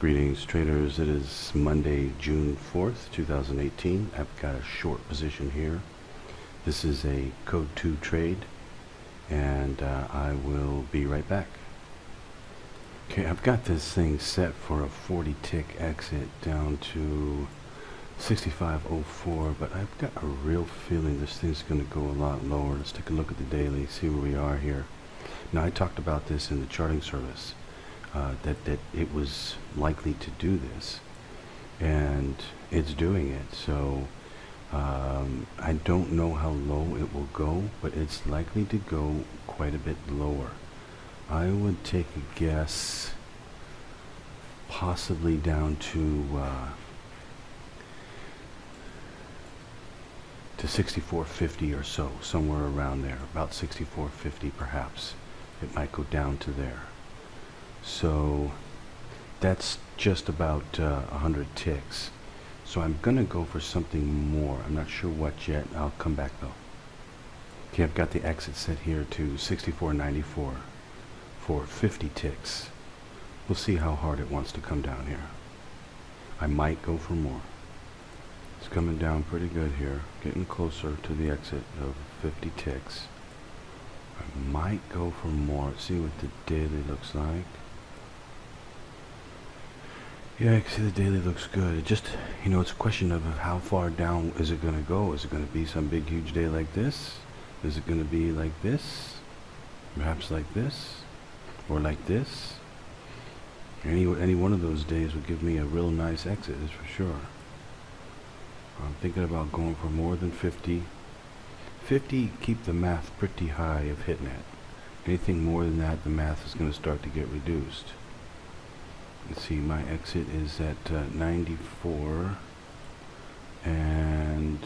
Greetings traders, it is Monday, June 4th, 2018. I've got a short position here. This is a code 2 trade and I will be right back. Okay, I've got this thing set for a 40 tick exit down to 65.04, but I've got a real feeling this thing's going to go a lot lower. Let's take a look at the daily, see where we are here. Now I talked about this in the charting service. That it was likely to do this, and it's doing it. So I don't know how low it will go, but it's likely to go quite a bit lower. I would take a guess possibly down to 64.50 or so, somewhere around there, about 64.50 perhaps. It might go down to there. So that's just about 100 ticks. So I'm going to go for something more. I'm not sure what yet. I'll come back though. Okay, I've got the exit set here to 64.94 for 50 ticks. We'll see how hard it wants to come down here. I might go for more. It's coming down pretty good here, getting closer to the exit of 50 ticks. I might go for more. See what the daily looks like. Yeah, I can see the daily looks good. It just, it's a question of how far down is it going to go. Is it going to be some big, huge day like this? Is it going to be like this? Perhaps like this? Or like this? Any one of those days would give me a real nice exit, that's for sure. I'm thinking about going for more than 50. 50, keep the math pretty high of hitting it. Anything more than that, the math is going to start to get reduced. Let's see, my exit is at 94 and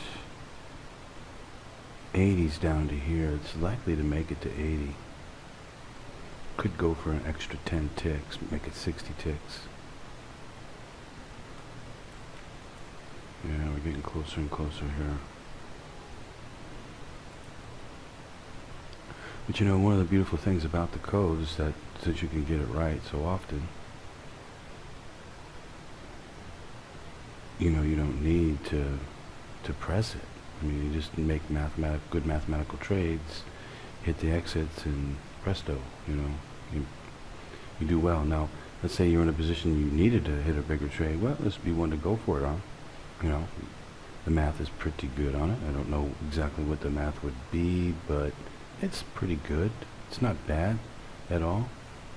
80's down to here. It's likely to make it to 80. Could go for an extra 10 ticks, make it 60 ticks. Yeah, we're getting closer and closer here. But one of the beautiful things about the code is that since you can get it right so often, you don't need to press it. I mean, you just make good mathematical trades, hit the exits, and presto, you do well. Now, let's say you're in a position you needed to hit a bigger trade. Well, this would be one to go for it on. The math is pretty good on it. I don't know exactly what the math would be, but it's pretty good. It's not bad at all.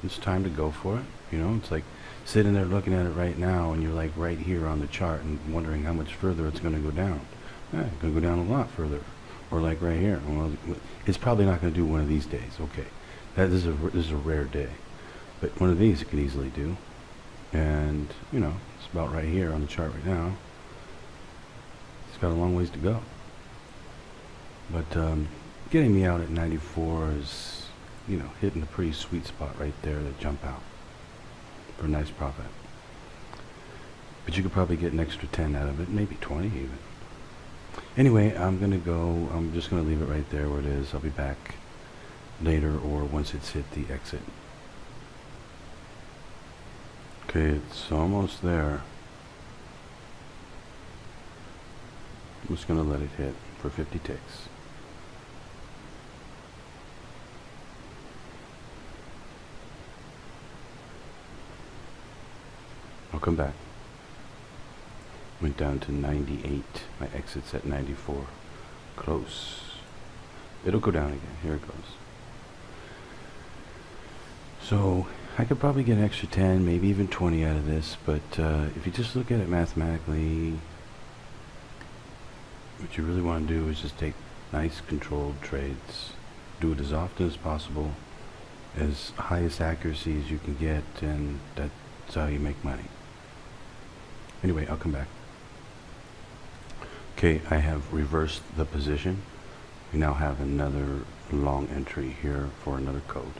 It's time to go for it. It's like sitting there looking at it right now, and you're like right here on the chart and wondering how much further it's going to go down. It's going to go down a lot further. Or like right here. Well, it's probably not going to do one of these days. Okay, this is a rare day, but one of these it could easily do. And it's about right here on the chart right now. It's got a long ways to go. But getting me out at 94 is hitting a pretty sweet spot right there to jump out for a nice profit. But you could probably get an extra 10 out of it, maybe 20 even. Anyway, I'm just going to leave it right there where it is. I'll be back later or once it's hit the exit. Okay, it's almost there. I'm just going to let it hit for 50 ticks. I'll come back. Went down to 98. My exit's at 94. Close. It'll go down again. Here it goes. So I could probably get an extra 10, maybe even 20 out of this, but if you just look at it mathematically, what you really want to do is just take nice controlled trades. Do it as often as possible, as highest accuracy as you can get, and that's how you make money. Anyway, I'll come back. Okay, I have reversed the position. We now have another long entry here for another code.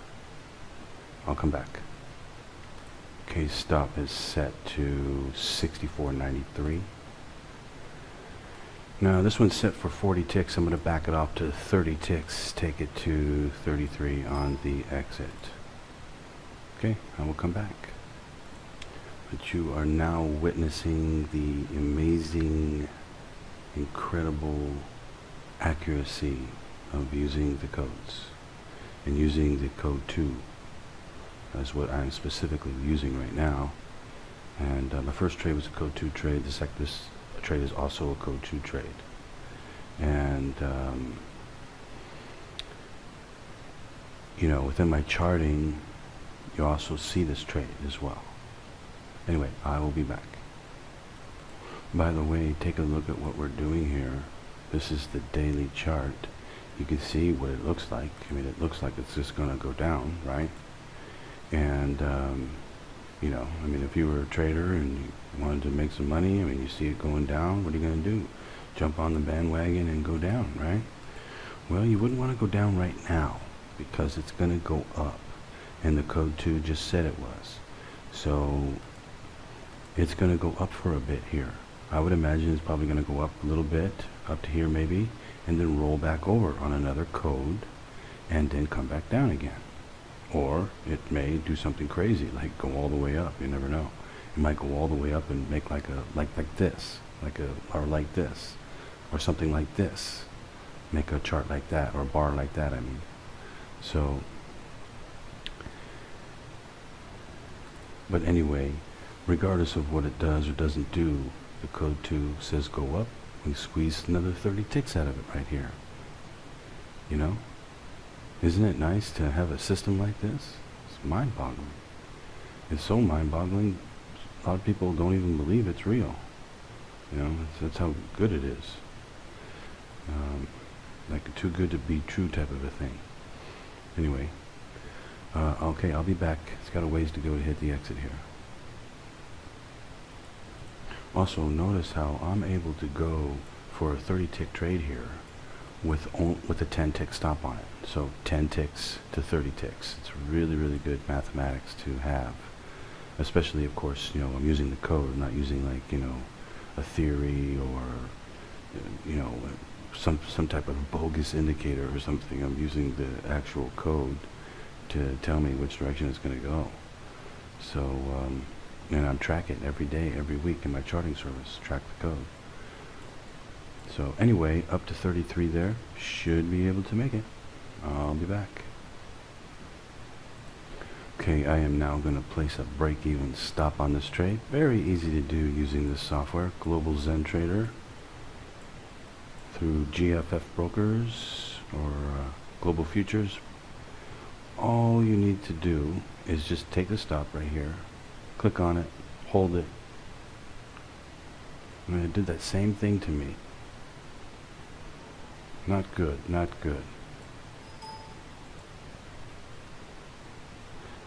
I'll come back. Okay, stop is set to 64.93. Now this one's set for 40 ticks. I'm going to back it off to 30 ticks, take it to 33 on the exit. Okay, I will come back. But you are now witnessing the amazing, incredible accuracy of using the codes, and using the code 2 as what I'm specifically using right now. And my first trade was a code 2 trade. This trade is also a code 2 trade. And you know, within my charting, you also see this trade as well. Anyway, I will be back. By the way, take a look at what we're doing here. This is the daily chart. You can see what it looks like. I mean, it looks like it's just going to go down, right? And, you know, I mean, if you were a trader and you wanted to make some money, I mean, you see it going down, what are you going to do? Jump on the bandwagon and go down, right? Well, you wouldn't want to go down right now, because it's going to go up. And the code 2 just said it was. So it's going to go up for a bit here. I would imagine it's probably going to go up a little bit, up to here maybe, and then roll back over on another code, and then come back down again. Or it may do something crazy, like go all the way up. You never know. It might go all the way up and make like this, or like this, or something like this. Make a chart like that, or a bar like that, I mean. So, but anyway, regardless of what it does or doesn't do, the code 2 says go up. We squeeze another 30 ticks out of it right here. You know? Isn't it nice to have a system like this? It's mind-boggling. It's so mind-boggling, a lot of people don't even believe it's real. You know, that's how good it is. Like too good to be true type of a thing. Anyway, okay, I'll be back. It's got a ways to go to hit the exit here. Also, notice how I'm able to go for a 30 tick trade here with a 10 tick stop on it. So 10 ticks to 30 ticks. It's really, really good mathematics to have. Especially, of course, you know, I'm using the code. I'm not using, like, you know, a theory or, you know, some type of bogus indicator or something. I'm using the actual code to tell me which direction it's going to go. So, and I'm tracking every day, every week in my charting service, track the code. So anyway, up to 33 there, should be able to make it. I'll be back. Okay, I am now going to place a break-even stop on this trade. Very easy to do using this software, Global Zen Trader, through GFF Brokers or Global Futures. All you need to do is just take the stop right here, click on it, hold it. I mean, it did that same thing to me. Not good, not good.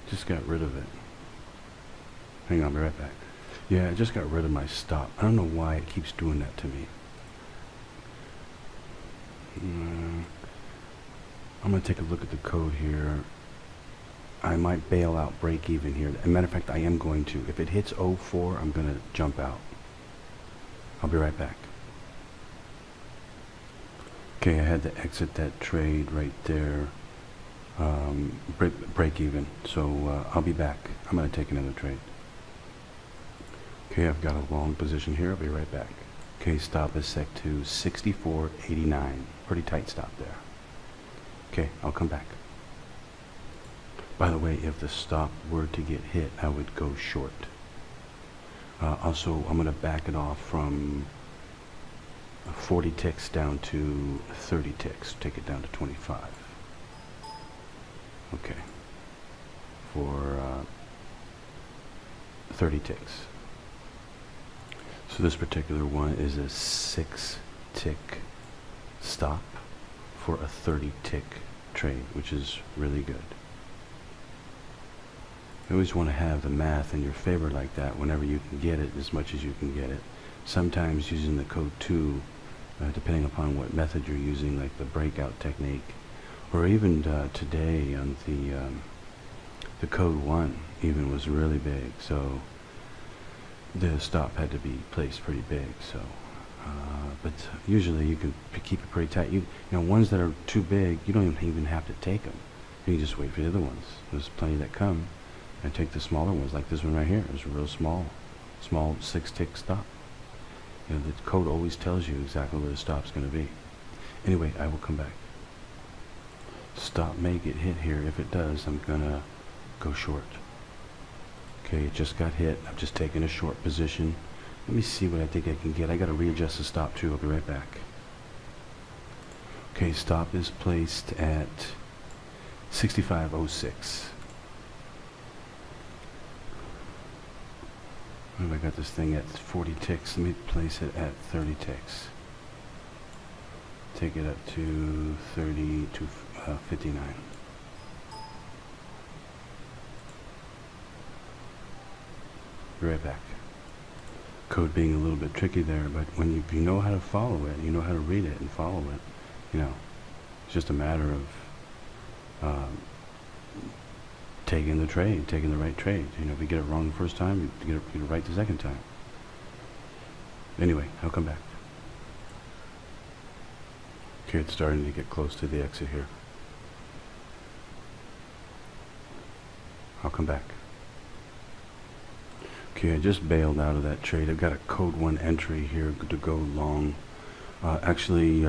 Just got rid of it. Hang on, I'll be right back. Yeah, I just got rid of my stop. I don't know why it keeps doing that to me. I'm going to take a look at the code here. I might bail out break even here. As a matter of fact, I am going to. If it hits 04, I'm going to jump out. I'll be right back. Okay, I had to exit that trade right there. Break even. So I'll be back. I'm going to take another trade. Okay, I've got a long position here. I'll be right back. Okay, stop is set to 64.89. Pretty tight stop there. Okay, I'll come back. By the way, if the stop were to get hit, I would go short. Also, I'm going to back it off from 40 ticks down to 30 ticks. Take it down to 25. Okay. For 30 ticks. So this particular one is a 6 tick stop for a 30 tick trade, which is really good. You always want to have the math in your favor like that whenever you can get it, as much as you can get it. Sometimes using the code 2, depending upon what method you're using, like the breakout technique, or even today on the code 1 even was really big, so the stop had to be placed pretty big. So, but usually you can keep it pretty tight. You know, ones that are too big, you don't even have to take them. You can just wait for the other ones. There's plenty that come. I take the smaller ones, like this one right here. It's a real small 6-tick stop. You know, the code always tells you exactly where the stop's going to be. Anyway, I will come back. Stop may get hit here. If it does, I'm going to go short. Okay, it just got hit. I've just taken a short position. Let me see what I think I can get. I got to readjust the stop too. I'll be right back. Okay, stop is placed at 65.06. What have I got this thing at 40 ticks? Let me place it at 30 ticks. Take it up to 30 to 59. Be right back. Code being a little bit tricky there, but when you know how to follow it, you know how to read it and follow it, you know, it's just a matter of taking the trade, taking the right trade. You know, if you get it wrong the first time, you get it right the second time. Anyway, I'll come back. Okay, it's starting to get close to the exit here. I'll come back. Okay, I just bailed out of that trade. I've got a code 1 entry here to go long. Actually,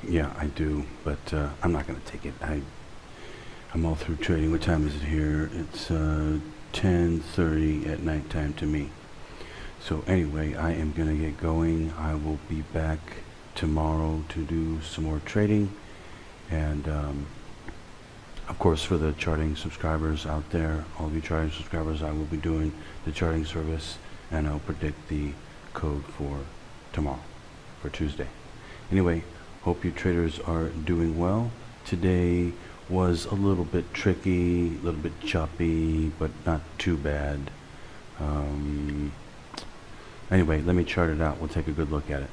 yeah, I do, but I'm not going to take it. I'm all through trading. What time is it here? It's 10:30 at nighttime to me. So anyway, I am going to get going. I will be back tomorrow to do some more trading. And of course, for the charting subscribers out there, all of you charting subscribers, I will be doing the charting service, and I'll predict the code for tomorrow, for Tuesday. Anyway, hope you traders are doing well. Today was a little bit tricky, a little bit choppy, but not too bad. Anyway, let me chart it out. We'll take a good look at it.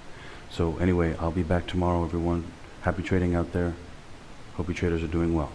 So anyway, I'll be back tomorrow, everyone. Happy trading out there. Hope you traders are doing well.